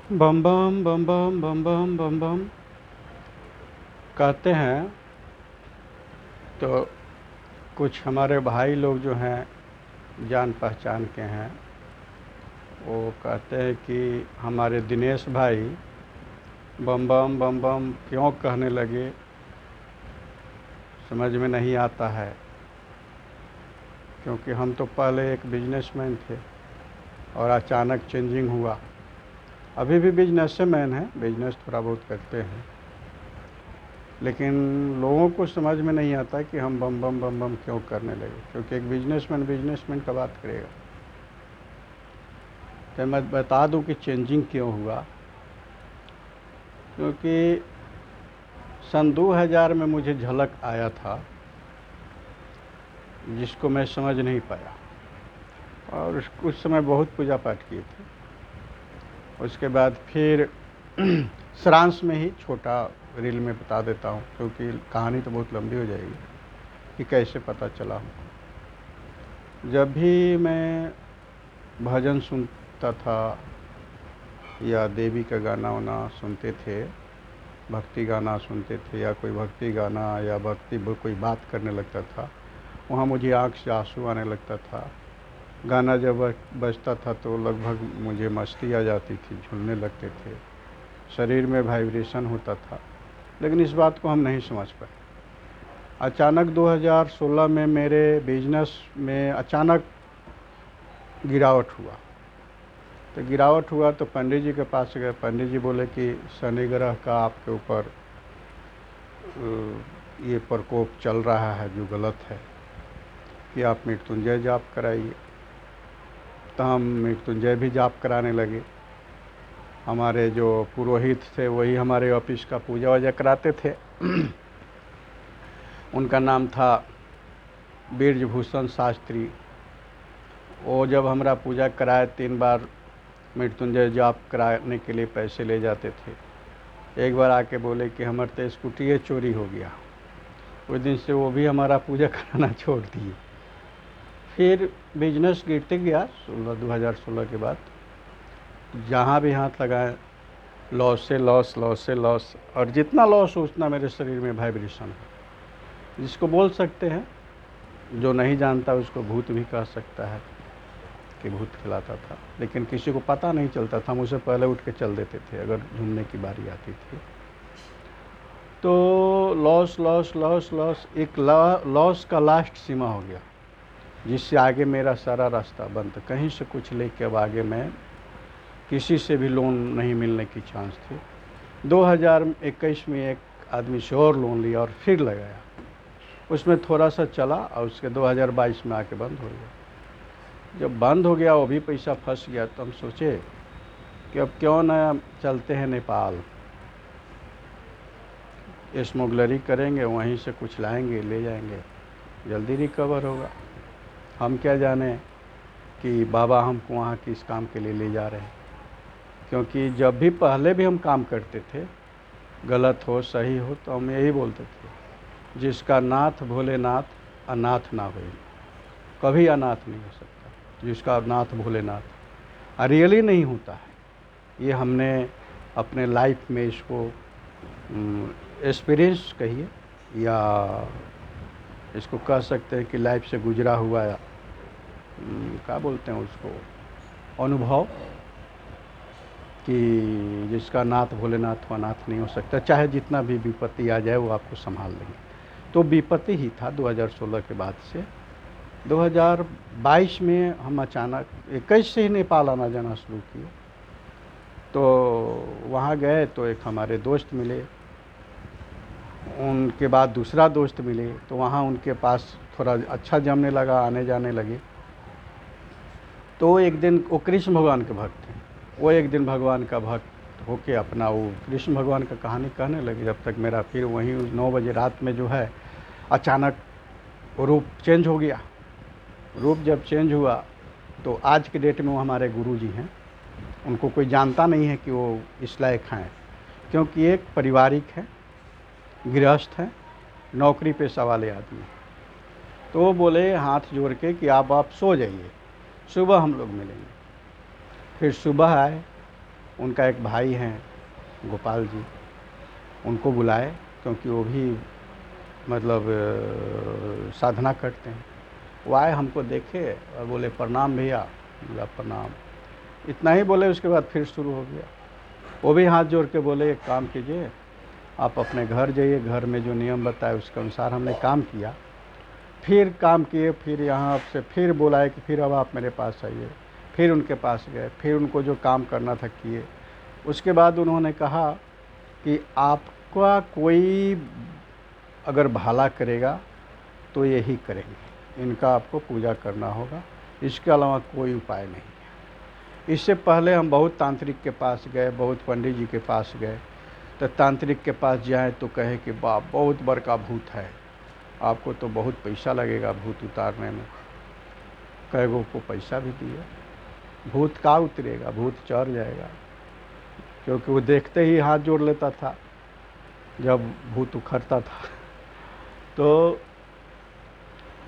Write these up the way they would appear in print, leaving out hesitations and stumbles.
बम बम बम बम बम बम बम बम कहते हैं। तो कुछ हमारे भाई लोग जो हैं जान पहचान के हैं, वो कहते हैं कि हमारे दिनेश भाई बम बम बम बम क्यों कहने लगे, समझ में नहीं आता है। क्योंकि हम तो पहले एक बिजनेसमैन थे और अचानक चेंजिंग हुआ। अभी भी बिजनेस मैन हैं, बिजनेस थोड़ा बहुत करते हैं, लेकिन लोगों को समझ में नहीं आता कि हम बम बम बम बम क्यों करने लगे। क्योंकि एक बिजनेसमैन का बात करेगा। तो मैं बता दूं कि चेंजिंग क्यों हुआ। क्योंकि सन 2000 में मुझे झलक आया था, जिसको मैं समझ नहीं पाया, और उस समय बहुत पूजा पाठ किए थे। उसके बाद फिर सारांश में ही छोटा रील में बता देता हूँ, क्योंकि कहानी तो बहुत लंबी हो जाएगी कि कैसे पता चला हमको। जब भी मैं भजन सुनता था या देवी का गाना वाना सुनते थे, भक्ति गाना सुनते थे, या कोई भक्ति गाना या कोई बात करने लगता था, वहाँ मुझे आँख से आंसू आने लगता था। गाना जब बजता था तो लगभग मुझे मस्ती आ जाती थी, झूलने लगते थे, शरीर में वाइब्रेशन होता था। लेकिन इस बात को हम नहीं समझ पाए। अचानक 2016 में मेरे बिजनेस में अचानक गिरावट हुआ। तो गिरावट हुआ तो पंडित जी के पास गए। पंडित जी बोले कि शनि ग्रह का आपके ऊपर ये प्रकोप चल रहा है, जो गलत है, कि आप मृत्युंजय जाप कराइए। तो हम मृत्युंजय भी जाप कराने लगे। हमारे जो पुरोहित थे वही हमारे ऑफिस का पूजा वूजा कराते थे। उनका नाम था बीरजभूषण शास्त्री। वो जब हमारा पूजा कराए 3 बार मृत्युंजय जाप कराने के लिए पैसे ले जाते थे। एक बार आके बोले कि हमारे तो स्कूटी चोरी हो गया। उस दिन से वो भी हमारा पूजा कराना छोड़ दिए। फिर बिजनेस गिरते गया 2016 के बाद। जहाँ भी हाथ लगाए लॉस से लॉस, लॉस से लॉस, और जितना लॉस हो उतना मेरे शरीर में वाइब्रेशन है, जिसको बोल सकते हैं। जो नहीं जानता उसको भूत भी कह सकता है कि भूत खिलाता था। लेकिन किसी को पता नहीं चलता था, मुझसे पहले उठ के चल देते थे अगर झूमने की बारी आती थी। तो लॉस लॉस लॉस लॉस, एक लॉस का लास्ट सीमा हो गया, जिससे आगे मेरा सारा रास्ता बंद। कहीं से कुछ लेके अब आगे मैं किसी से भी लोन नहीं मिलने की चांस थी। 2021 में एक आदमी से और लोन लिया और फिर लगाया। उसमें थोड़ा सा चला और उसके 2022 में आके बंद हो गया। जब बंद हो गया, वो भी पैसा फंस गया, तो हम सोचे कि अब क्यों न चलते हैं नेपाल, स्मगलरी करेंगे, वहीं से कुछ लाएंगे, ले जाएंगे, जल्दी रिकवर होगा। हम क्या जाने कि बाबा हमको वहाँ किस काम के लिए ले जा रहे हैं। क्योंकि जब भी पहले भी हम काम करते थे, गलत हो सही हो, तो हम यही बोलते थे, जिसका नाथ भोलेनाथ अनाथ ना हो। कभी अनाथ नहीं हो सकता जिसका नाथ भोलेनाथ। रियली नहीं होता है। ये हमने अपने लाइफ में इसको एक्सपीरियंस कहिए, या इसको कह सकते हैं कि लाइफ से गुजरा हुआ, क्या बोलते हैं उसको, अनुभव, कि जिसका नाथ भोलेनाथ वो अनाथ नहीं हो सकता। चाहे जितना भी विपत्ति आ जाए वो आपको संभाल लेंगे। तो विपत्ति ही था 2016 के बाद से। 2022 में हम अचानक 21 से ही नेपाल आना जाना शुरू किए। तो वहाँ गए तो एक हमारे दोस्त मिले, उनके बाद दूसरा दोस्त मिले, तो वहाँ उनके पास थोड़ा अच्छा जमने लगा, आने जाने लगे। तो एक दिन, वो कृष्ण भगवान के भक्त हैं, वो एक दिन भगवान का भक्त होके अपना वो कृष्ण भगवान का कहानी कहने लगे। जब तक मेरा फिर वहीं 9 बजे रात में जो है अचानक रूप चेंज हो गया। रूप जब चेंज हुआ तो आज के डेट में वो हमारे गुरु जी हैं। उनको कोई जानता नहीं है कि वो इस लायक हैं, क्योंकि एक पारिवारिक है, गृहस्थ हैं, नौकरी पेशा वाले आदमी। तो वो बोले हाथ जोड़ के कि आप सो जाइए, सुबह हम लोग मिलेंगे। फिर सुबह आए, उनका एक भाई हैं गोपाल जी, उनको बुलाए, क्योंकि वो भी मतलब साधना करते हैं। वो आए, हमको देखे और बोले प्रणाम भैया। बोला प्रणाम, इतना ही बोले। उसके बाद फिर शुरू हो गया। वो भी हाथ जोड़ के बोले एक काम कीजिए, आप अपने घर जाइए, घर में जो नियम बताए उसके अनुसार हमने काम किया। फिर काम किए, फिर यहाँ से फिर बुलाए कि फिर अब आप मेरे पास आइए। फिर उनके पास गए, फिर उनको जो काम करना था किए। उसके बाद उन्होंने कहा कि आपका कोई अगर भला करेगा तो यही करेंगे, इनका आपको पूजा करना होगा, इसके अलावा कोई उपाय नहीं है। इससे पहले हम बहुत तांत्रिक के पास गए, बहुत पंडित जी के पास गए, तो तांत्रिक के पास जाए तो कहे कि बाप बहुत बड़का भूत है, आपको तो बहुत पैसा लगेगा भूत उतारने में। कई गो को पैसा भी दिया, भूत का उतरेगा, भूत चढ़ जाएगा, क्योंकि वो देखते ही हाथ जोड़ लेता था जब भूत उखड़ता था। तो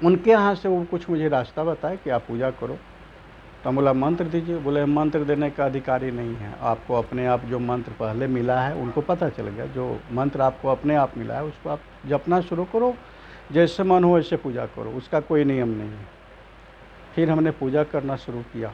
उनके यहाँ से वो कुछ मुझे रास्ता बताए कि आप पूजा करो। तो बोला मंत्र दीजिए। बोले मंत्र देने का अधिकारी नहीं है, आपको अपने आप जो मंत्र पहले मिला है, उनको पता चल गया, जो मंत्र आपको अपने आप मिला है उसको आप जपना शुरू करो, जैसे मन हो वैसे पूजा करो, उसका कोई नियम नहीं है। फिर हमने पूजा करना शुरू किया।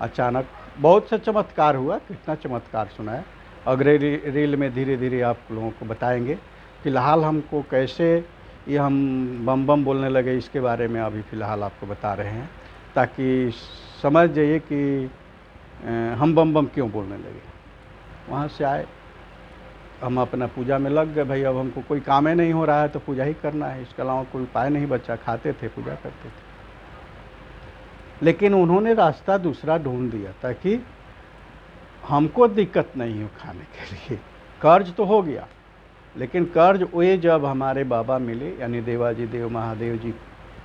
अचानक बहुत सा चमत्कार हुआ। कितना चमत्कार सुना है, अगले रील में धीरे धीरे आप लोगों को बताएंगे। फ़िलहाल हमको कैसे ये हम बम बम बोलने लगे, इसके बारे में अभी फ़िलहाल आपको बता रहे हैं, ताकि समझ जाइए कि हम बम बम क्यों बोलने लगे। वहाँ से आए, हम अपना पूजा में लग गए। भाई अब हमको कोई काम ही नहीं हो रहा है तो पूजा ही करना है, इसके अलावा कोई उपाय नहीं बचा। खाते थे, पूजा करते थे। लेकिन उन्होंने रास्ता दूसरा ढूंढ दिया ताकि हमको दिक्कत नहीं हो खाने के लिए। कर्ज तो हो गया, लेकिन कर्ज वे जब हमारे बाबा मिले, यानी देवाजी देव महादेव जी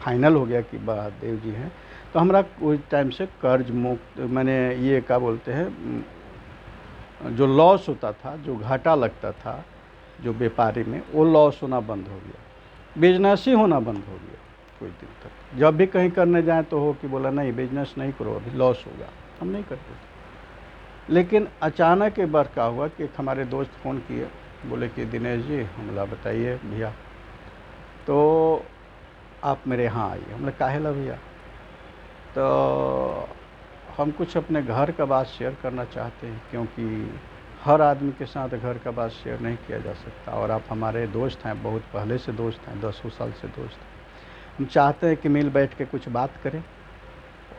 फाइनल हो गया कि महादेव जी हैं, तो हमारा उस टाइम से कर्ज मुक्त, मैंने ये क्या बोलते हैं, जो लॉस होता था, जो घाटा लगता था जो व्यापारी में, वो लॉस होना बंद हो गया, बिजनेस ही होना बंद हो गया। कोई दिन तक जब भी कहीं करने जाएं तो हो कि बोला नहीं बिजनेस नहीं करो, अभी लॉस होगा, हम नहीं करते थे। लेकिन अचानक एक बार क्या हुआ कि एक हमारे दोस्त फ़ोन किए, बोले कि दिनेश जी, हमला बताइए भैया, तो आप मेरे यहाँ आइए। हमने काहेला भैया? तो हम कुछ अपने घर का बात शेयर करना चाहते हैं, क्योंकि हर आदमी के साथ घर का बात शेयर नहीं किया जा सकता, और आप हमारे दोस्त हैं, बहुत पहले से दोस्त हैं, 10 साल से दोस्त हैं। हम चाहते हैं कि मिल बैठ के कुछ बात करें,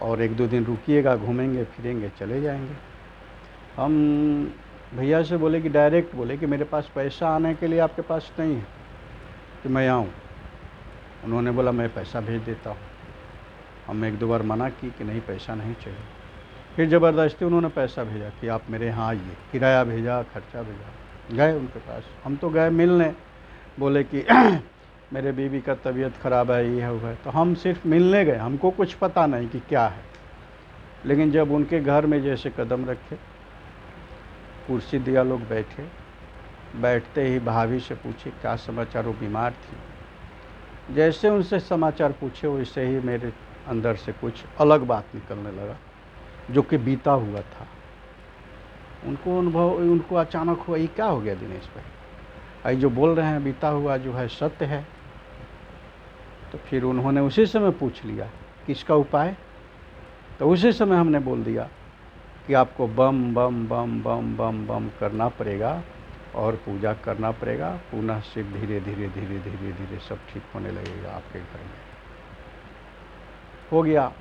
और 1-2 दिन रुकिएगा, घूमेंगे फिरेंगे चले जाएंगे। हम भैया से बोले कि डायरेक्ट बोले कि मेरे पास पैसा आने के लिए आपके पास नहीं है कि मैं आऊँ। उन्होंने बोला मैं पैसा भेज देता हूँ। हम 1-2 बार मना की कि नहीं पैसा नहीं चाहिए, फिर ज़बरदस्ती उन्होंने पैसा भेजा कि आप मेरे यहाँ आइए। किराया भेजा, खर्चा भेजा, गए उनके पास। हम तो गए मिलने, बोले कि मेरे बीवी का तबीयत ख़राब है, ये है वो है। तो हम सिर्फ मिलने गए, हमको कुछ पता नहीं कि क्या है। लेकिन जब उनके घर में जैसे कदम रखे, कुर्सी दिया, लोग बैठे, बैठते ही भाभी से पूछे क्या समाचार, वो बीमार थी। जैसे उनसे समाचार पूछे वैसे ही मेरे अंदर से कुछ अलग बात निकलने लगा, जो कि बीता हुआ था। उनको अनुभव, उनको अचानक हुआ ये क्या हो गया दिनेश भाई, जो बोल रहे हैं बीता हुआ जो है सत्य है। तो फिर उन्होंने उसी समय पूछ लिया किसका उपाय। तो उसी समय हमने बोल दिया कि आपको बम बम बम बम बम बम करना पड़ेगा और पूजा करना पड़ेगा, पुनः से धीरे धीरे धीरे धीरे धीरे सब ठीक होने लगेगा आपके घर में। हो गया।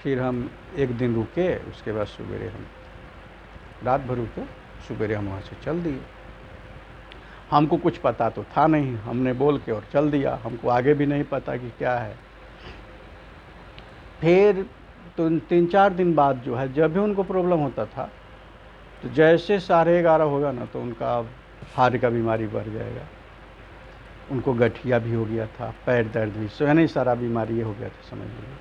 फिर हम 1 दिन रुके, उसके बाद सवेरे हम रात भर रुके, सवेरे हम वहाँ से चल दिए। हमको कुछ पता तो था नहीं, हमने बोल के और चल दिया, हमको आगे भी नहीं पता कि क्या है। फिर तो 3-4 दिन बाद जो है, जब भी उनको प्रॉब्लम होता था, तो जैसे 11:30 होगा ना, तो उनका हार्ट का बीमारी बढ़ जाएगा, उनको गठिया भी हो गया था, पैर दर्द भी, सो यानी सारा बीमारी हो गया था समझ लीजिए।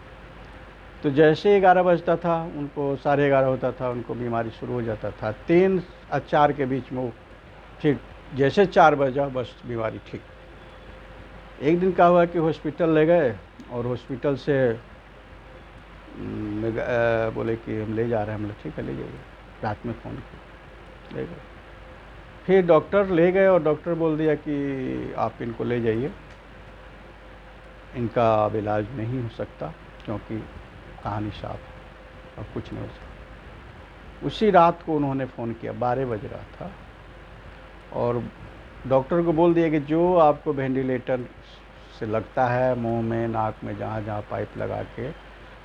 तो जैसे 11 बजता था, उनको 11:30 होता था, उनको बीमारी शुरू हो जाता था। 3 और 4 के बीच में वो फिर जैसे 4 बजा बस बीमारी ठीक। एक दिन क्या हुआ कि हॉस्पिटल ले गए, और हॉस्पिटल से बोले कि हम ले जा रहे हैं। हम लोग ठीक है ले जाइए। रात में फ़ोन किया, ले गए। फिर डॉक्टर ले गए और डॉक्टर बोल दिया कि आप इनको ले जाइए, इनका अब इलाज नहीं हो सकता क्योंकि कहानी साफ है, अब कुछ नहीं हो सकता। उसी रात को उन्होंने फ़ोन किया, 12 बज रहा था, और डॉक्टर को बोल दिया कि जो आपको वेंटिलेटर से लगता है मुंह में, नाक में, जहाँ जहाँ पाइप लगा के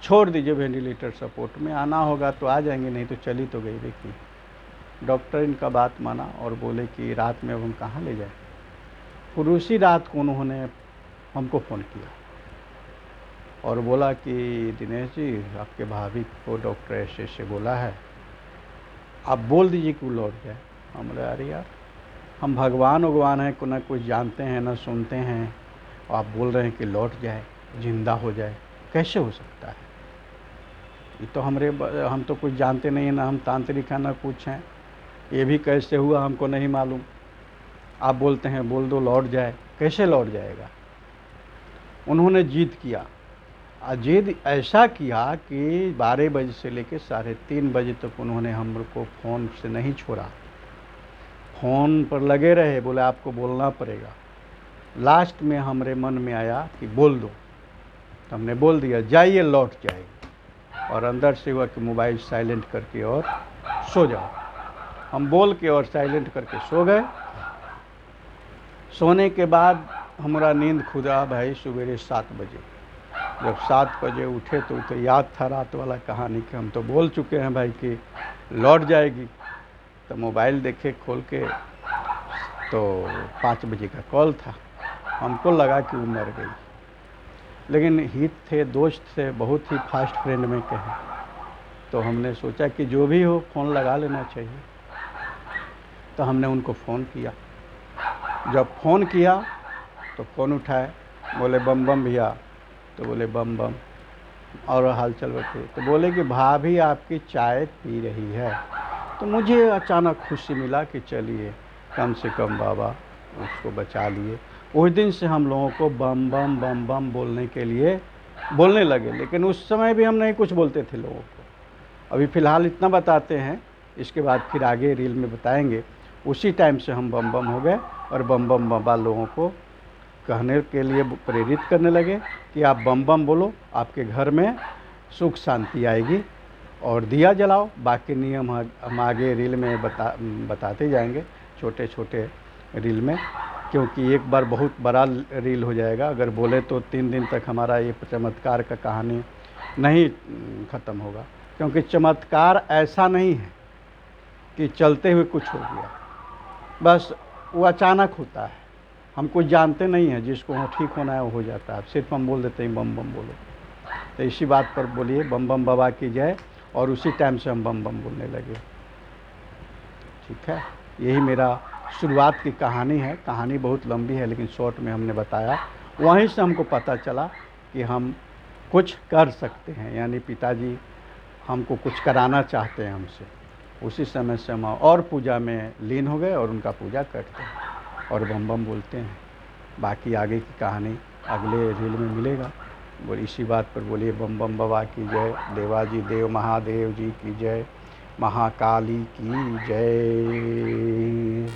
छोड़ दीजिए, वेंटिलेटर सपोर्ट में आना होगा तो आ जाएंगे, नहीं तो चली तो गई। देखिए डॉक्टर इनका बात माना और बोले कि रात में अब हम कहाँ ले जाएं। फिर उसी रात को उन्होंने हमको फ़ोन किया और बोला कि दिनेश जी, आपके भाभी को डॉक्टर ऐसे ऐसे बोला है, आप बोल दीजिए कि वो लौट जाए। हम बोले अरे यार, हम भगवान उगवान हैं, ना कुछ जानते हैं ना सुनते हैं, और आप बोल रहे हैं कि लौट जाए, जिंदा हो जाए, कैसे हो सकता है? ये तो हम तो कुछ जानते नहीं हैं, ना हम तांत्रिक हैं ना कुछ हैं, ये भी कैसे हुआ हमको नहीं मालूम। आप बोलते हैं बोल दो लौट जाए, कैसे लौट जाएगा? उन्होंने जिद किया, जिद ऐसा किया कि 12 बजे से लेकर 3:30 बजे तक उन्होंने हमको फ़ोन से नहीं छोड़ा, फ़ोन पर लगे रहे, बोले आपको बोलना पड़ेगा। लास्ट में हमारे मन में आया कि बोल दो, तो हमने बोल दिया जाइए, लौट जाएगी, और अंदर से हुआ कि मोबाइल साइलेंट करके और सो जाओ। हम बोल के और साइलेंट करके सो गए। सोने के बाद हमारा नींद खुदा भाई सवेरे 7 बजे। जब 7 बजे उठे तो याद था रात वाला कहानी कि हम तो बोल चुके हैं भाई कि लौट जाएगी। तो मोबाइल देखे खोल के तो 5 बजे का कॉल था। हमको लगा कि वो मर गई, लेकिन हित थे, दोस्त थे, बहुत ही फास्ट फ्रेंड में कहें, तो हमने सोचा कि जो भी हो फ़ोन लगा लेना चाहिए। तो हमने उनको फ़ोन किया। जब फ़ोन किया तो फ़ोन उठाए, बोले बम बम भैया, तो बोले बम बम, और हाल चल बते। तो बोले कि भाभी आपकी चाय पी रही है। तो मुझे अचानक खुशी मिला कि चलिए कम से कम बाबा उसको बचा लिए। उस दिन से हम लोगों को बम बम बम बम बोलने के लिए बोलने लगे, लेकिन उस समय भी हम नहीं कुछ बोलते थे लोगों को। अभी फ़िलहाल इतना बताते हैं, इसके बाद फिर आगे रील में बताएंगे। उसी टाइम से हम बम बम हो गए और बम बम बाबा लोगों को कहने के लिए प्रेरित करने लगे कि आप बम बम बोलो, आपके घर में सुख शांति आएगी, और दिया जलाओ। बाकी नियम हम आगे रील में बताते जाएंगे, छोटे छोटे रील में, क्योंकि एक बार बहुत बड़ा रील हो जाएगा। अगर बोले तो 3 दिन तक हमारा ये चमत्कार का कहानी नहीं ख़त्म होगा, क्योंकि चमत्कार ऐसा नहीं है कि चलते हुए कुछ हो गया, बस वो अचानक होता है। हम कुछ जानते नहीं हैं, जिसको ठीक होना है वो हो जाता है, सिर्फ हम बोल देते हैं बम बम बोलो। तो इसी बात पर बोलिए बम बम बाबा की जय, और उसी टाइम से हम बम बम बोलने लगे। ठीक है, यही मेरा शुरुआत की कहानी है। कहानी बहुत लंबी है लेकिन शॉर्ट में हमने बताया। वहीं से हमको पता चला कि हम कुछ कर सकते हैं, यानी पिताजी हमको कुछ कराना चाहते हैं हमसे। उसी समय से हम और पूजा में लीन हो गए और उनका पूजा करते हैं और बम बम बोलते हैं। बाकी आगे की कहानी अगले रील में मिलेगा। बोल इसी बात पर बोलिए बम बम बाबा की जय, देवाजी देव महादेव जी की जय, महाकाली की जय।